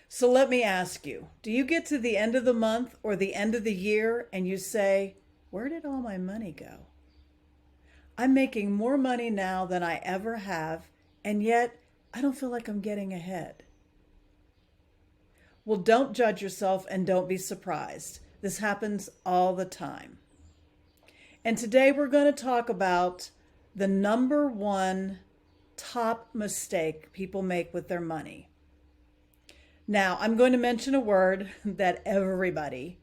So let me ask you, do you get to the end of the month or the end of the year and you say, where did all my money go? I'm making more money now than I ever have, and yet I don't feel like I'm getting ahead. Well, don't judge yourself and don't be surprised. This happens all the time. And today we're going to talk about the number one top mistake people make with their money. Now, I'm going to mention a word that everybody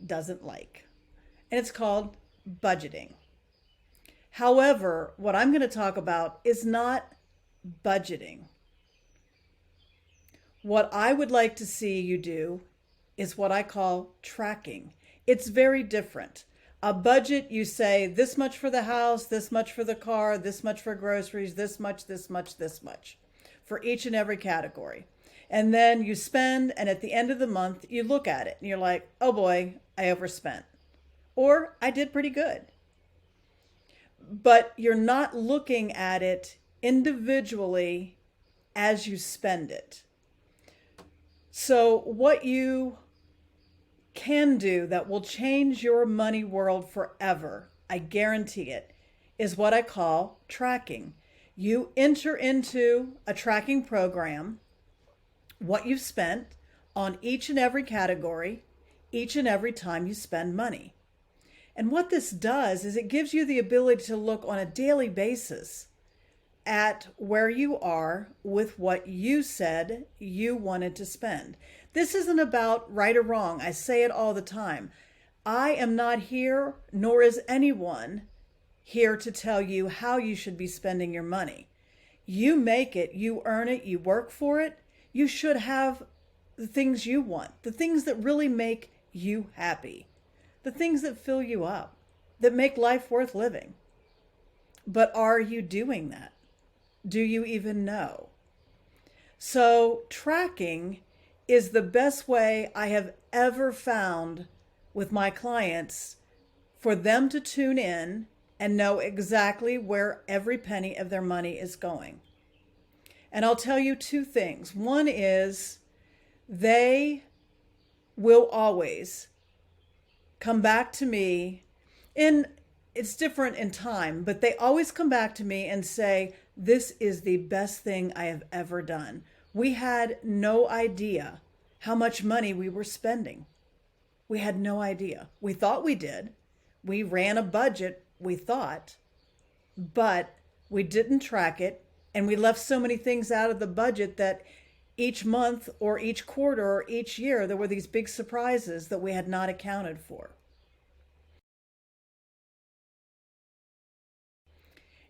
doesn't like, and it's called budgeting. However, what I'm going to talk about is not budgeting. What I would like to see you do is what I call tracking. It's very different. A budget, you say this much for the house, this much for the car, this much for groceries, this much, this much, this much for each and every category. And then you spend, and at the end of the month, you look at it and you're like, oh boy, I overspent. Or I did pretty good. But you're not looking at it individually as you spend it. So what you can do that will change your money world forever, I guarantee it, is what I call tracking. You enter into a tracking program what you've spent on each and every category, each and every time you spend money. And what this does is it gives you the ability to look on a daily basis at where you are with what you said you wanted to spend. This isn't about right or wrong. I say it all the time. I am not here, nor is anyone here to tell you how you should be spending your money. You make it, you earn it, you work for it. You should have the things you want, the things that really make you happy, the things that fill you up, that make life worth living. But are you doing that? Do you even know? So tracking is the best way I have ever found with my clients for them to tune in and know exactly where every penny of their money is going. And I'll tell you two things. One is they will always come back to me, and it's different in time, but they always come back to me and say, this is the best thing I have ever done. We had no idea how much money we were spending. We had no idea. We thought we did. We ran a budget, we thought, but we didn't track it. And we left so many things out of the budget that each month or each quarter or each year, there were these big surprises that we had not accounted for.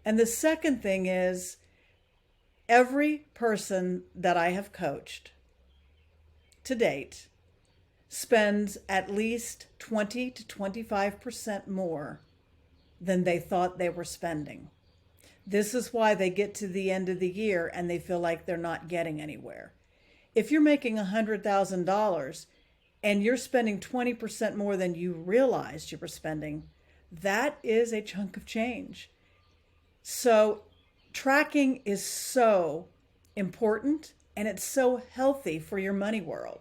And the second thing is every person that I have coached to date spends at least 20 to 25% more than they thought they were spending. This is why they get to the end of the year and they feel like they're not getting anywhere. If you're making $100,000 and you're spending 20% more than you realized you were spending, that is a chunk of change. So tracking is so important and it's so healthy for your money world.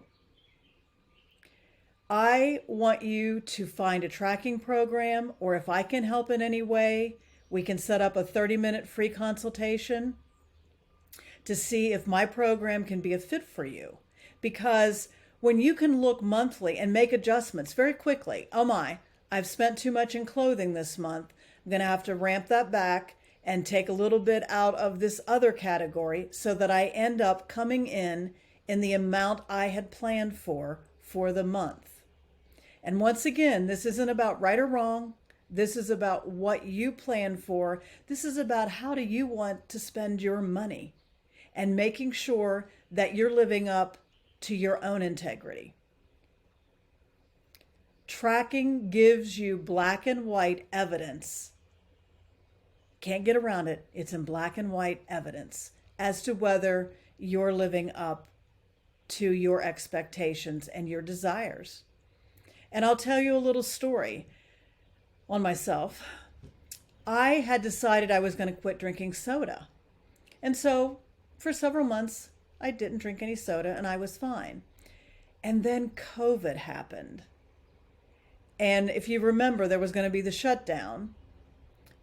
I want you to find a tracking program, or if I can help in any way, we can set up a 30-minute free consultation to see if my program can be a fit for you. Because when you can look monthly and make adjustments very quickly, oh my, I've spent too much in clothing this month. I'm going to have to ramp that back and take a little bit out of this other category so that I end up coming in the amount I had planned for the month. And once again, this isn't about right or wrong. This is about what you plan for. This is about how do you want to spend your money and making sure that you're living up to your own integrity. Tracking gives you black and white evidence. Can't get around it. It's in black and white evidence as to whether you're living up to your expectations and your desires. And I'll tell you a little story on myself. I had decided I was going to quit drinking soda. And so for several months, I didn't drink any soda and I was fine. And then COVID happened. And if you remember, there was going to be the shutdown.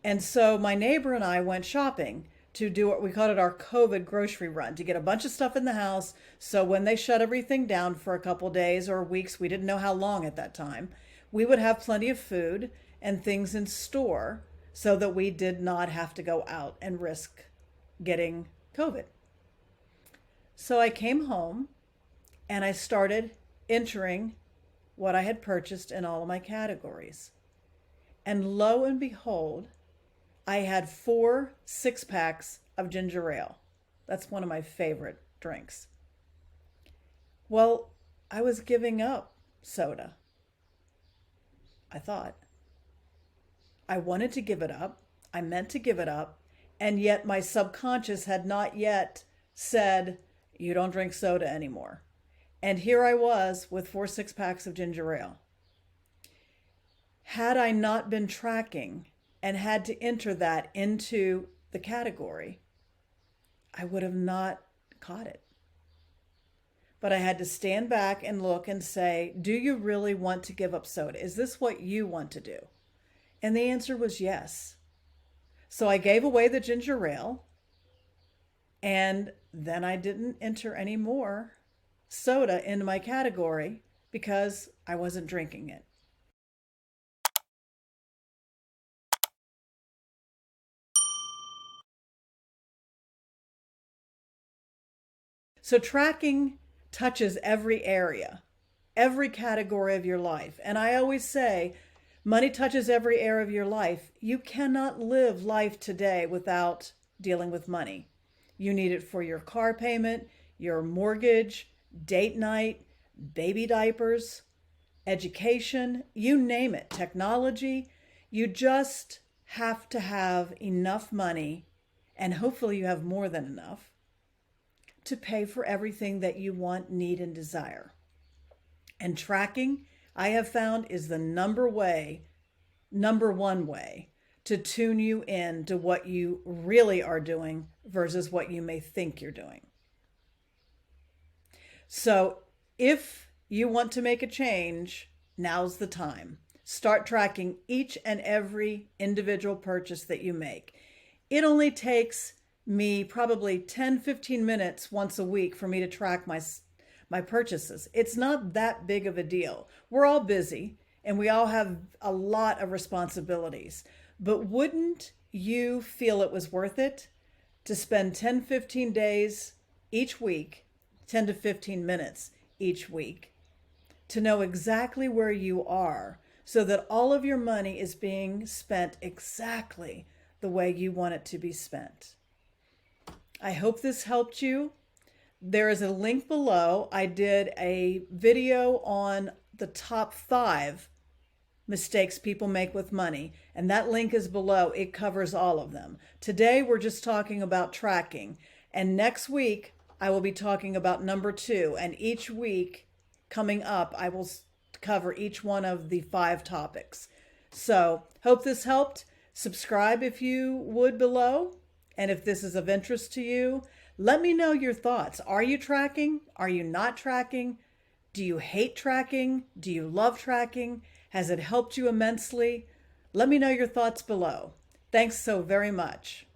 And so my neighbor and I went shopping to do what we called it our COVID grocery run, to get a bunch of stuff in the house. So when they shut everything down for a couple days or weeks, we didn't know how long at that time, we would have plenty of food and things in store so that we did not have to go out and risk getting COVID. So I came home and I started entering what I had purchased in all of my categories. And lo and behold, I had 4 6-packs of ginger ale. That's one of my favorite drinks. Well, I was giving up soda. I thought. I wanted to give it up. I meant to give it up. And yet my subconscious had not yet said, you don't drink soda anymore. And here I was with 4 6-packs of ginger ale. Had I not been tracking and had to enter that into the category, I would have not caught it. But I had to stand back and look and say, do you really want to give up soda? Is this what you want to do? And the answer was yes. So I gave away the ginger ale, and then I didn't enter any more soda into my category because I wasn't drinking it. So tracking touches every area, every category of your life. And I always say, money touches every area of your life. You cannot live life today without dealing with money. You need it for your car payment, your mortgage, date night, baby diapers, education, you name it, technology. You just have to have enough money, and hopefully you have more than enough, to pay for everything that you want, need, and desire. And tracking, I have found, is the number one way to tune you in to what you really are doing versus what you may think you're doing. So if you want to make a change, now's the time. Start tracking each and every individual purchase that you make. It only takes me probably 10-15 minutes once a week for me to track my purchases. It's not that big of a deal. We're all busy and we all have a lot of responsibilities. But wouldn't you feel it was worth it to spend 10-15 days each week, 10 to 15 minutes each week, to know exactly where you are so that all of your money is being spent exactly the way you want it to be spent? I hope this helped you. There is a link below. I did a video on the top 5 mistakes people make with money, and that link is below. It covers all of them. Today, we're just talking about tracking, and next week, I will be talking about number 2, and each week coming up, I will cover each one of the 5 topics. So, hope this helped. Subscribe if you would below. And if this is of interest to you, let me know your thoughts. Are you tracking? Are you not tracking? Do you hate tracking? Do you love tracking? Has it helped you immensely? Let me know your thoughts below. Thanks so very much.